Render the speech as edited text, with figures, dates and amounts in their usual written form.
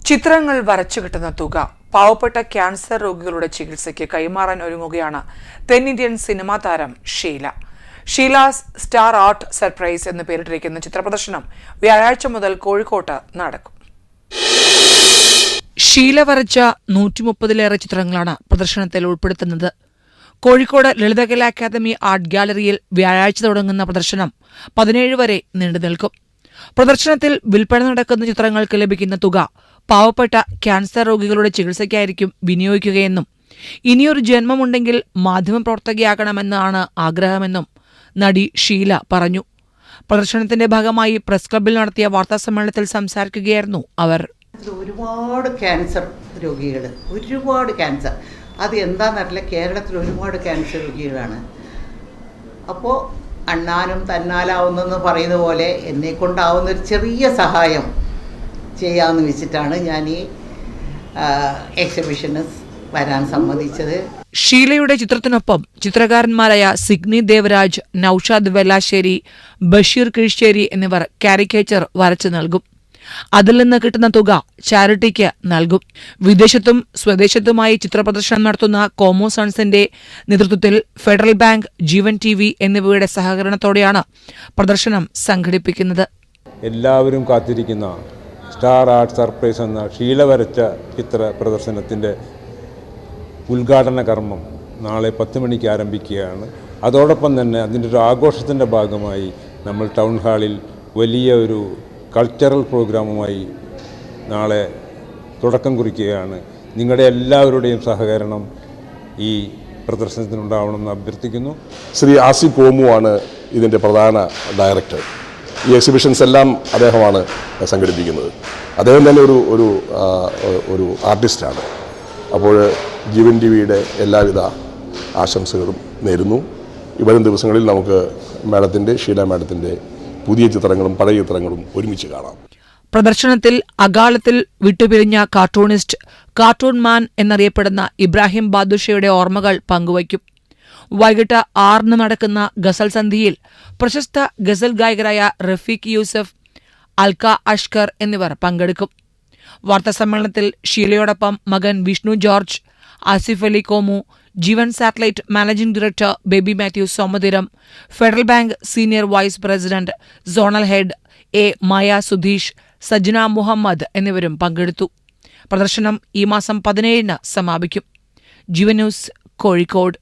ചിത്രങ്ങൾ വരച്ചു കിട്ടുന്ന തുക പാവപ്പെട്ട ക്യാൻസർ രോഗികളുടെ ചികിത്സയ്ക്ക് കൈമാറാൻ ഒരുങ്ങുകയാണ് തെന്നിന്ത്യൻ സിനിമാ താരം Sheela. Sheela's star art surprise എന്ന് പേരിട്ടിരിക്കുന്ന ചിത്രപ്രദർശനം വ്യാഴാഴ്ച മുതൽ കോഴിക്കോട്ട് നടക്കും. ഷീല വരച്ച 130-ലേറെ ചിത്രങ്ങളാണ് പ്രദർശനത്തിൽ ഉൾപ്പെടുത്തുന്നത്. കോഴിക്കോട് ലളിതകലാ അക്കാദമി ആർട്ട് ഗാലറിയിൽ വ്യാഴാഴ്ച തുടങ്ങുന്ന പ്രദർശനം 17 വരെ നീണ്ടുനിൽക്കും. പ്രദർശനത്തിൽ വിൽപ്പന നടക്കുന്ന ചിത്രങ്ങൾക്ക് ലഭിക്കുന്ന തുക പാവപ്പെട്ട ക്യാൻസർ രോഗികളുടെ ചികിത്സയ്ക്കായിരിക്കും വിനിയോഗിക്കുകയെന്നും ഇനിയൊരു ജന്മമുണ്ടെങ്കിൽ മാധ്യമപ്രവർത്തകയാകണമെന്നാണ് ആഗ്രഹമെന്നും നടി ഷീല പറഞ്ഞു. പ്രദർശനത്തിന്റെ ഭാഗമായി പ്രസ് ക്ലബ്ബിൽ നടത്തിയ വാർത്താസമ്മേളനത്തിൽ സംസാരിക്കുകയായിരുന്നു അവർ. ഒരുപാട് ക്യാൻസർ രോഗികൾ, ഒരുപാട് ക്യാൻസർ, അത് എന്താണെന്നറിയില്ല, കേരളത്തിൽ ഒരുപാട് ക്യാൻസർ രോഗികളാണ്. അപ്പോൾ അണ്ണാനും തന്നാലാവുന്നെന്ന് പറയുന്ന പോലെ എന്നെക്കൊണ്ടാവുന്നൊരു ചെറിയ സഹായം ചെയ്യാമെന്ന് വെച്ചിട്ടാണ് ഞാൻ ഈ എക്സിബിഷന് വരാൻ സമ്മതിച്ചത്. ഷീലയുടെ ചിത്രത്തിനൊപ്പം ചിത്രകാരന്മാരായ സിഗ്നി ദേവരാജ്, നൌഷാദ് വെല്ലാശ്ശേരി, ബഷീർ കിഴിശ്ശേരി എന്നിവർ കാരിക്കേച്ചർ വരച്ചു നൽകും. അതിൽ നിന്ന് കിട്ടുന്ന തുക ചാരിറ്റിക്ക് നൽകും. വിദേശത്തും സ്വദേശത്തുമായി ചിത്രപ്രദർശനം നടത്തുന്ന കോമോ സൺസിന്റെ നേതൃത്വത്തിൽ ഫെഡറൽ ബാങ്ക്, ജീവൻ TV എന്നിവയുടെ സഹകരണത്തോടെയാണ് പ്രദർശനം സംഘടിപ്പിക്കുന്നത്. എല്ലാവരും കാത്തിരിക്കുന്ന സ്റ്റാർ ആർട്ട് സർപ്രൈസ് എന്ന ഷീല വരച്ച ചിത്ര പ്രദർശനത്തിൻ്റെ ഉദ്ഘാടന കർമ്മം നാളെ 10 മണിക്ക് ആരംഭിക്കുകയാണ്. അതോടൊപ്പം തന്നെ അതിൻ്റെ ഒരു ആഘോഷത്തിൻ്റെ ഭാഗമായി നമ്മൾ ടൗൺ ഹാളിൽ വലിയ ഒരു കൾച്ചറൽ പ്രോഗ്രാമുമായി നാളെ തുടക്കം കുറിക്കുകയാണ്. നിങ്ങളുടെ എല്ലാവരുടെയും സഹകരണം ഈ പ്രദർശനത്തിനുണ്ടാവണമെന്ന് അഭ്യർത്ഥിക്കുന്നു. ശ്രീ ആസിഫ് കോമു ആണ് ഇതിൻ്റെ പ്രധാന ഡയറക്ടർ. ഈ എക്സിബിഷൻസ് എല്ലാം അദ്ദേഹമാണ് സംഘടിപ്പിക്കുന്നത്. അദ്ദേഹം തന്നെ ഒരു ആർട്ടിസ്റ്റാണ്. അപ്പോൾ ജീവൻ TVയുടെ എല്ലാവിധ ആശംസകളും നേരുന്നു. വരും ദിവസങ്ങളിൽ നമുക്ക് ഷീല മാഡത്തിൻ്റെ പുതിയ ചിത്രങ്ങളും പഴയ ചിത്രങ്ങളും ഒരുമിച്ച് കാണാം. പ്രദർശനത്തിൽ അകാലത്തിൽ വിട്ടുപിരിഞ്ഞ കാർട്ടൂണിസ്റ്റ്, കാർട്ടൂൺ മാൻ എന്നറിയപ്പെടുന്ന ഇബ്രാഹിം ബാദുഷയുടെ ഓർമ്മകൾ പങ്കുവയ്ക്കും. വൈകിട്ട് 6 നടക്കുന്ന ഗസൽ സന്ധിയിൽ പ്രശസ്ത ഗസൽ ഗായകരായ റഫീഖ് യൂസഫ്, അൽക്ക അഷ്കർ എന്നിവർ പങ്കെടുക്കും. വാർത്താസമ്മേളനത്തിൽ ഷീലയോടൊപ്പം മകൻ Vishnu George, Asif Ali Komu, Jeevan satellite managing director Baby Mathew Somathiram, Federal Bank senior vice president zonal head Maya Sudheesh, Sajna Muhammad എന്നിവരും പങ്കെടുത്തു. പ്രദർശനം ഈ മാസം 17-ന് സമാപിക്കും. ജീവൻ ന്യൂസ്, കോഴിക്കോട്.